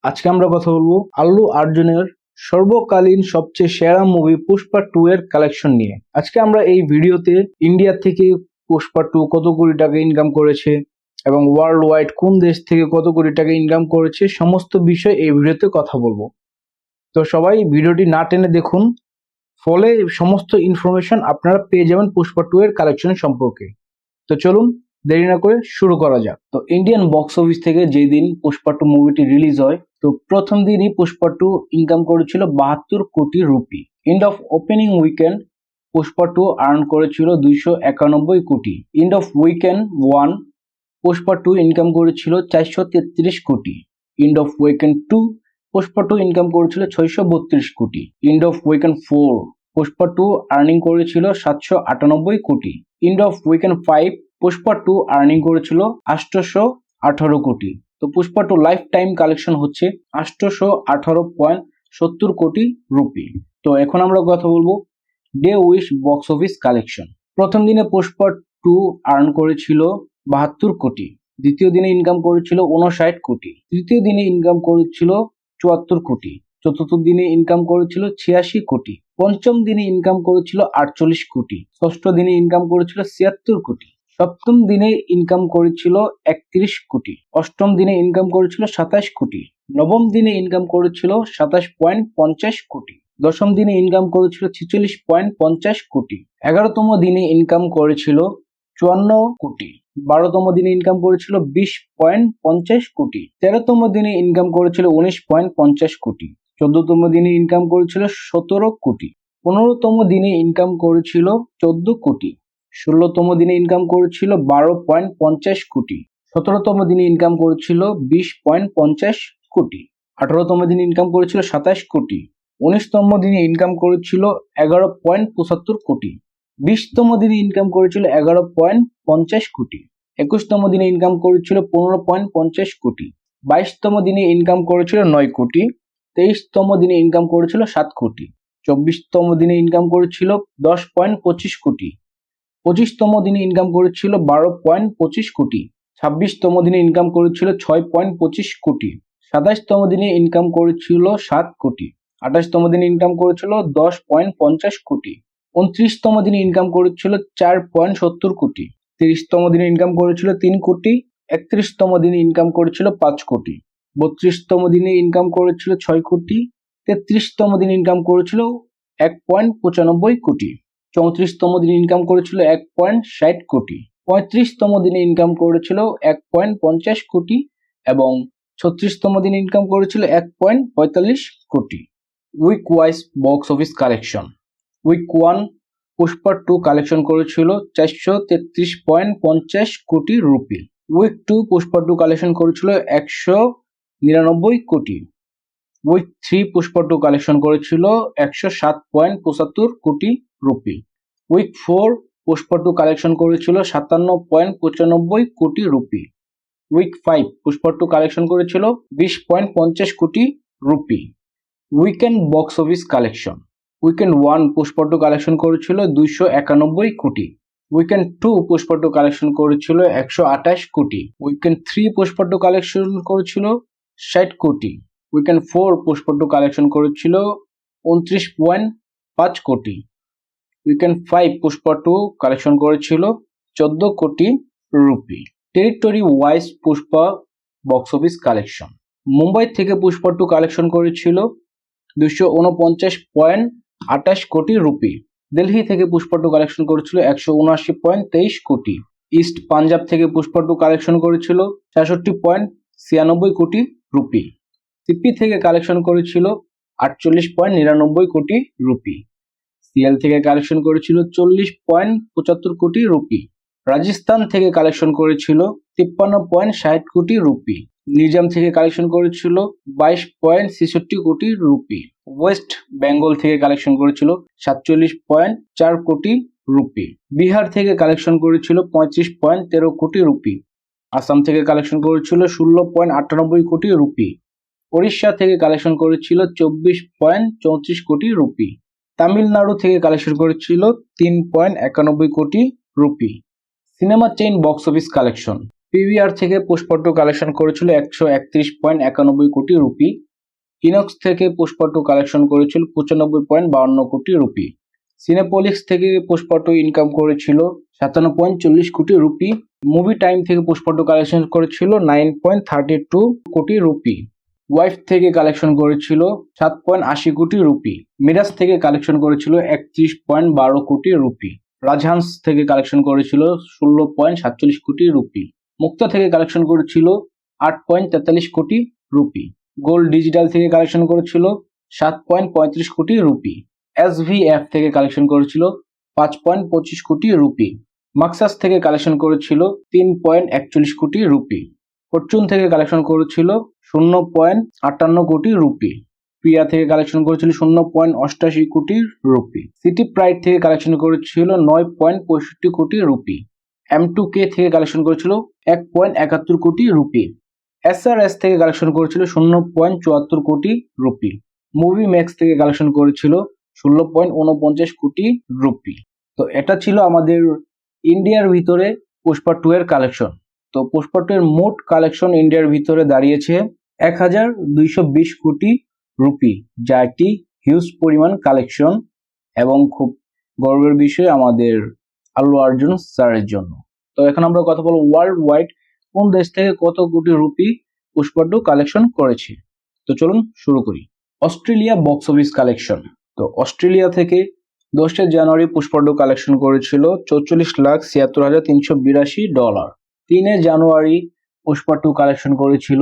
আজকে আমরা কথা বলবো আল্লু অর্জুনের সর্বকালীন সবচেয়ে সেরা মুভি পুষ্পা 2 এর কালেকশন নিয়ে। আজকে আমরা এই ভিডিওতে ইন্ডিয়া থেকে পুষ্পা 2 কত কোটি টাকা ইনকাম করেছে এবং ওয়ার্ল্ড ওয়াইড কোন দেশ থেকে কত কোটি টাকা ইনকাম করেছে সমস্ত বিষয় এই ভিডিওতে কথা বলবো। তো সবাই ভিডিওটি না টেনে দেখুন, ফলে সমস্ত ইনফরমেশন আপনারা পেয়ে যাবেন পুষ্পা 2 এর কালেকশন সম্পর্কে। তো চলুন দেরি না করে শুরু করা যাক। তো ইন্ডিয়ান বক্স অফিস থেকে যেই দিন পুষ্পা 2 মুভিটি রিলিজ হয়, তো প্রথম দিনই পুষ্পা 2 ইনকাম করেছিল 72 কোটি rupee. End of opening weekend Pushpa 2 earn করেছিল 291 কোটি। End of weekend 1 Pushpa 2 income করেছিল 433 কোটি। End of weekend 2 Pushpa 2 income করেছিল 632 কোটি। End of weekend 4 Pushpa 2 earning করেছিল 798 কোটি। End of weekend 5 Pushpa 2 earning করেছিল 818 কোটি। তো পুষ্পা 2 লাইফ টাইম কালেকশন হচ্ছে 818.70 কোটি রুপি। তো এখন আমরা কথা বলবো day wish box office collection. প্রথম দিনে পুষ্পা 2 আর্ন করেছিল 72 কোটি। দ্বিতীয় দিনে ইনকাম করেছিল 59 কোটি। তৃতীয় দিনে ইনকাম করেছিল 74 কোটি। চতুর্থ দিনে ইনকাম করেছিল 86 কোটি। পঞ্চম দিনে ইনকাম করেছিল 48 কোটি। ষষ্ঠ দিনে ইনকাম করেছিল 76 কোটি। সপ্তম দিনে ইনকাম করেছিল 31 কোটি। অষ্টম দিনে ইনকাম করেছিল 27 কোটি। নবম দিনে ইনকাম করেছিল 27.50 কোটি। দশম দিনে ইনকাম করেছিল 46.50 কোটি। 11তম দিনে ইনকাম করেছিল 54 কোটি। 12তম দিনে ইনকাম করেছিল 20.50 কোটি। 13তম দিনে ইনকাম করেছিল 19.50 কোটি। 14তম দিনে ইনকাম করেছিল 17 কোটি। 15তম দিনে ইনকাম করেছিল 14 কোটি। 16তম দিনে ইনকাম করেছিল 12.50 কোটি। 17তম দিনে ইনকাম করেছিল 20.50 কোটি। 18তম দিনে ইনকাম করেছিল 27 কোটি। 19তম দিনে ইনকাম করেছিল 11.75 কোটি। 20তম দিনে ইনকাম করেছিল 11.50 কোটি। 21তম দিনে ইনকাম করেছিল 15.50 কোটি। 22তম দিনে ইনকাম করেছিল 9 কোটি। 23তম দিনে ইনকাম করেছিল 7 কোটি। 24তম দিনে ইনকাম করেছিল 10.25 কোটি। 25তম দিনে ইনকাম করেছিল 12.25 কোটি। 26তম দিনে ইনকাম করেছিল 6.25 কোটি। 27তম দিনে ইনকাম করেছিল 7 কোটি। 28তম দিনে ইনকাম করেছিল 10.50 কোটি। 29তম দিনে ইনকাম করেছিল 4.70 কোটি। 30তম দিনে ইনকাম করেছিল 3 কোটি। 31তম দিনে ইনকাম করেছিল 5 কোটি। 32তম দিনে ইনকাম করেছিল 6 কোটি। 33তম দিনে ইনকাম করেছিল 1.95 কোটি। 34তম দিনে ইনকাম করেছিল 1.60 কোটি। 35তম দিনে ইনকাম করেছিল 1.50 কোটি এবং 36তম দিনে ইনকাম করেছিল 1.45 কোটি। Week wise box office collection. Week 1 Pushpa 2 collection করেছিল 433.50 কোটি রুপি। উইক 2 পুষ্পা 2 কালেকশন করেছিল 199 কোটি। উইক 3 পুষ্পা 2 কালেকশন করেছিল 107.75 কোটি রুপি। উইক 4 পুষ্পা 2 কালেকশন করেছিল 57.95 কোটি রুপি। উইক 5 পুষ্পা 2 কালেকশন করেছিল 20.50 কোটি rupee. Weekend box office collection. Weekend 1 Pushpa 2 collection করেছিল 291 কোটি। উইকেন্ড 2 পুষ্পা 2 কালেকশন করেছিল 128 কোটি। উইকেন্ড 3 পুষ্পা 2 কালেকশন করেছিল 60 কোটি। উইকেন্ড 4 পুষ্পা 2 কালেকশন করেছিল 29.5 কোটি। উইকেন্ড 5 পুষ্পা 2 কালেকশন করেছিল 14 কোটি rupee. Territory wise Pushpa box office collection. Mumbai থেকে পুষ্পা 2 কালেকশন করেছিল 249.28 কোটি রুপি। দিল্লি থেকে পুষ্পা 2 কালেকশন করেছিল 179.23 কোটি। ইস্ট পাঞ্জাব থেকে পুষ্পা 2 কালেকশন করেছিল 66.96 কোটি রুপি। সিপি থেকে কালেকশন করেছিল 48.99 কোটি রুপি। সিএল থেকে কালেকশন করেছিল 40.75 কোটি রুপি। রাজস্থান থেকে কালেকশন করেছিল 53.60 কোটি রুপি। নিজাম থেকে কালেকশন করেছিল 22.66 কোটি রুপি। ওয়েস্ট বেঙ্গল থেকে কালেকশন করেছিল 47.4 কোটি রুপি। বিহার থেকে কালেকশন করেছিল 35.13 কোটি রুপি। আসাম থেকে কালেকশন করেছিল 16.98 কোটি রুপি। ওড়িশা থেকে কালেকশন করেছিল 24.34 কোটি রুপি। তামিলনাড়ু থেকে কালেকশন করেছিল 3.91 কোটি rupee. Cinema chain box office collection. PVR থেকে পুষ্পা টু কালেকশন করেছিল 131.91 কোটি রুপি। ইনক্স থেকে পুষ্পা টু কালেকশন করেছিল 95.52 কোটি রুপি। সিনেপোলিক্স থেকে পুষ্পা টু ইনকাম করেছিল 57.40 কোটি রুপি। মুভি টাইম থেকে পুষ্পা টু কালেকশন করেছিল 9.32 কোটি রুপি। ওয়াইফ থেকে কালেকশন করেছিল 7.80 কোটি রুপি। মিরাজ থেকে কালেকশন করেছিল 31.12 কোটি রুপি। রাজহান্স থেকে কালেকশন করেছিল 16.47 কোটি রুপি। মুক্তা থেকে কালেকশন করেছিল 8.43 কোটি রুপি। গোল্ড ডিজিটাল থেকে কালেকশন করেছিল 7.35 কোটি রুপি। এসভিএফ থেকে কালেকশন করেছিল 5.25 কোটি রুপি। মাক্সাস থেকে কালেকশন করেছিল 3.41 কোটি রুপি। ফরচুন থেকে কালেকশন করেছিল 0.58 কোটি রুপি। প্রিয়া থেকে কালেকশন করেছিল 0.88 কোটি রুপি। সিটি প্রাইড থেকে কালেকশন করেছিল 9.65 কোটি রুপি। M2K থেকে কালেকশন করেছিল 1.71 কোটি রুপি। SRS থেকে কালেকশন করেছিল 0.74 কোটি রুপি। মুভি ম্যাক্স থেকে কালেকশন করেছিল 16.49 কোটি রুপি। তো এটা ছিল আমাদের ইন্ডিয়ার ভিতরে পুষ্পা 2 এর কালেকশন। তো পুষ্পা 2 এর মোট কালেকশন ইন্ডিয়ার ভিতরে দাঁড়িয়েছে 1220 কোটি রুপি, যা একটি হিউজ পরিমাণ কালেকশন এবং খুব গর্বের বিষয় আমাদের আল্লু অর্জুন স্যারের জন্য। তো এখন আমরা কথা বলবো ওয়ার্ল্ড ওয়াইড কোন দেশ থেকে কত কোটি রুপি পুষ্পা 2 কালেকশন করেছে। তো চলুন শুরু করি। Australia box office collection. তো অস্ট্রেলিয়া থেকে 10 জানুয়ারি পুষ্পা 2 কালেকশন করেছিল $44,76,382। 3 জানুয়ারি পুষ্পা 2 কালেকশন করেছিল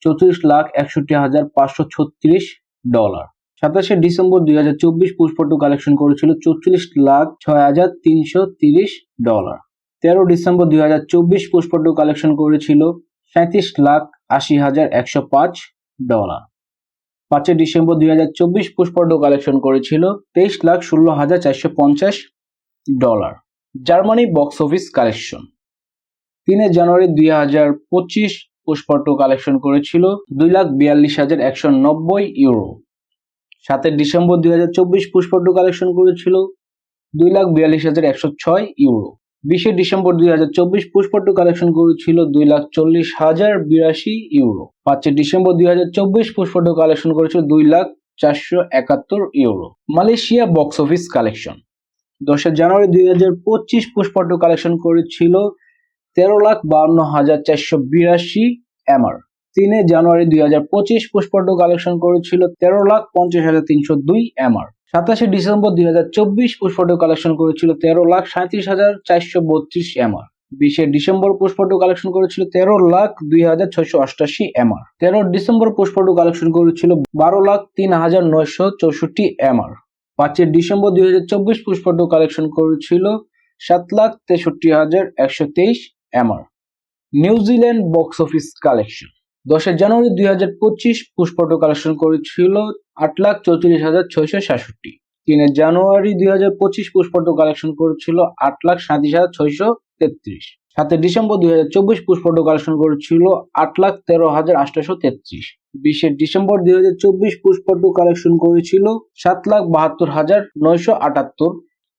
$34,61,536। 27 ডিসেম্বর 2024 পুষ্পা 2 কালেকশন করেছিল $44,06,330। 13 ডিসেম্বর 2024 পুষ্পা 2 কালেকশন করেছিল $37,80,105। 5 ডিসেম্বর 2024 পুষ্পা 2 কালেকশন করেছিল $23,16,450। Germany box office collection. 3 জানুয়ারি 2025 পুষ্পা 2 কালেকশন করেছিল €2,42,190। 7 ডিসেম্বর 2024 পুষ্পা 2 কালেকশন করেছিল €2,42,106। 20 ডিসেম্বর 2024 পুষ্পা 2 কালেকশন করেছিল €2,40,082। 5 ডিসেম্বর 2024 পুষ্পা 2 কালেকশন করেছিল €2,471। Malaysia box office collection. 10 জানুয়ারি 2025 পুষ্পা 2 কালেকশন করেছিল $13,52,482 MR। 3 জানুয়ারি 2025 পুষ্পা 2 কালেকশন করেছিল $13,50,302 MR। 27 ডিসেম্বর 2024 পুষ্পা 2 কালেকশন করেছিল $13,37,432 MR। 20 ডিসেম্বর পুষ্পা 2 কালেকশন করেছিল $13,02,688 MR। 13 ডিসেম্বর পুষ্পা 2 কালেকশন করেছিল $12,03,964 MR। 5 ডিসেম্বর 2024 পুষ্পা 2 কালেকশন করেছিল $7,63,123 MR। New Zealand box office collection. 10 জানুয়ারি 2025 পুষ্পা 2 কালেকশন করেছিল $8,34,667। 3 জানুয়ারি 2025 পুষ্পা 2 কালেকশন করেছিল $8,37,633। 7 ডিসেম্বর 2024 পুষ্পা 2 কালেকশন করেছিল $8,13,833। 20 ডিসেম্বর 2024 পুষ্পা 2 কালেকশন করেছিল $7,72,978।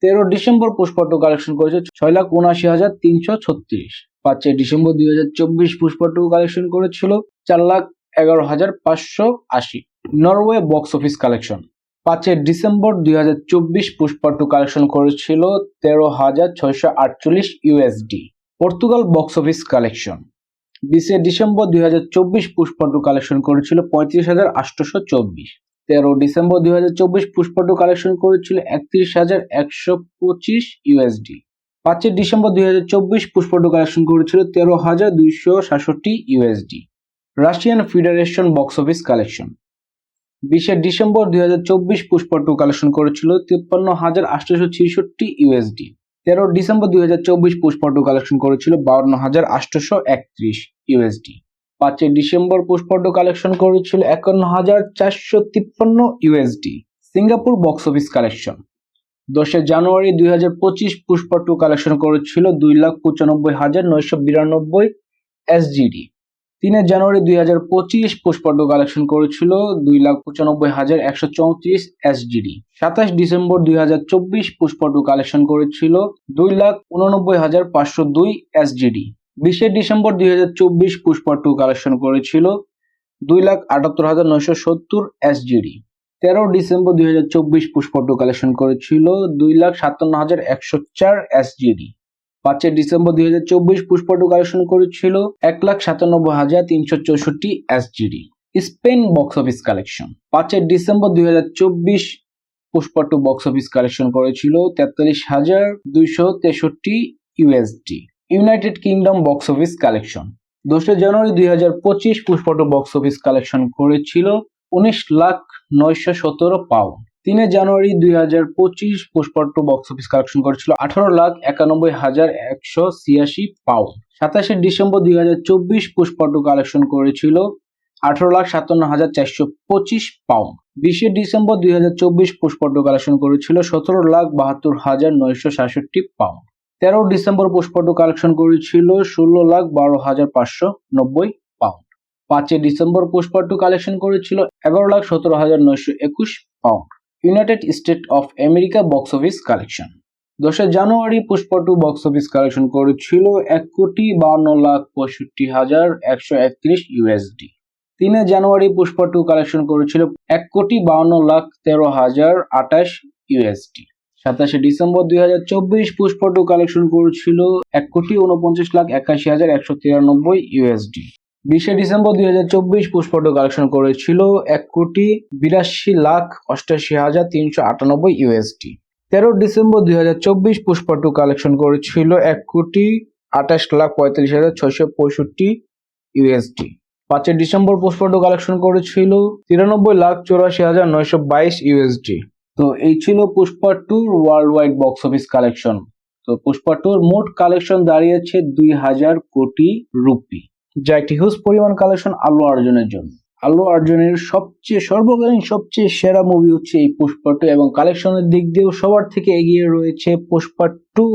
13 ডিসেম্বর পুষ্পা 2 কালেকশন করেছে $6,79,336। 5 ডিসেম্বর 2024 পুষ্পা 2 কালেকশন করেছিল $4,11,580। Norway box office collection. 5 December 2024 Pushpa 2 collection করেছিল $13,648। Portugal box office collection. 20 December 2024 Pushpa 2 collection করেছিল $35,824। 13 ডিসেম্বর 2024 পুষ্পা 2 কালেকশন করেছিল $31,125। 5 ডিসেম্বর 2024 পুষ্পা 2 কালেকশন করেছিল $13,267। Russian federation box office collection. 20 December 2024 Pushpa 2 collection করেছিল $53,866। 13 December 2024 Pushpa 2 collection করেছিল $52,831। 5 December Pushpa 2 collection করেছিল $51,453। Singapore box office collection. 10 জানুয়ারি 2025 Pushpa 2 collection করেছিল $2,95,992 SGD। 3 জানুয়ারি 2025 Pushpa 2 collection করেছিল $2,95,134 SGD। 27 December 2024 Pushpa 2 collection করেছিল $2,89,502 SGD। 20 December 2024 Pushpa 2 collection করেছিল 2,78,970 SGD। 13 ডিসেম্বর 2024 পুষ্পা 2 কালেকশন করেছিল 2,57,104 SGD। 5 ডিসেম্বর 2024 পুষ্পা 2 কালেকশন করেছিল 1,97,364 SGD। Spain box office collection 5 December 2024 Pushpa 2 box office collection করেছিল 43,263 USD। United kingdom box office collection 10 জানুয়ারি 2025 Pushpa 2 box office collection করেছিল 19,917 pound. 3 জানুয়ারি 2025 Pushpa 2 box office collection করেছিল 18,91,186 pound. 27 December 2024 Pushpa 2 collection করেছিল 18,57,425 pound. 20 December 2024 Pushpa 2 collection করেছিল 17,72,967 pound. 13 December Pushpa 2 collection করেছিল 16,12,590 pound. 5 December Pushpa 2 collection করেছিল 11,17,921 pound. United state of America box office collection 10 January Pushpa 2 box office collection করেছিল 1,52,65,131 USD। 3 জানুয়ারি Pushpa 2 collection করেছিল 1,52,13,028 USD। 27 December 2024 Pushpa 2 collection করেছিল 1,49,81,193 USD। 20 December 2024 Pushpa 2 collection করেছিল 1,82,88,398 USD। 13 December 2024 Pushpa 2 collection করেছিল 1,28,45,665 USD। 5 December Pushpa 2 collection করেছিল 93,84,922 USD। তো এই ছিল Pushpa 2 world wide box office collection. তো পুষ্পা 2 মোট কালেকশন দাঁড়িয়েছে 2,000 কোটি রুপি, যা একটি হিউজ পরিমাণ কালেকশন আল্লু অর্জুনের জন্য। আল্লু অর্জুনের সর্বকালীন সবচেয়ে সেরা মুভি হচ্ছে এই পুষ্পা 2 এবং কালেকশনের দিক দিয়েও সবার থেকে এগিয়ে রয়েছে পুষ্পা 2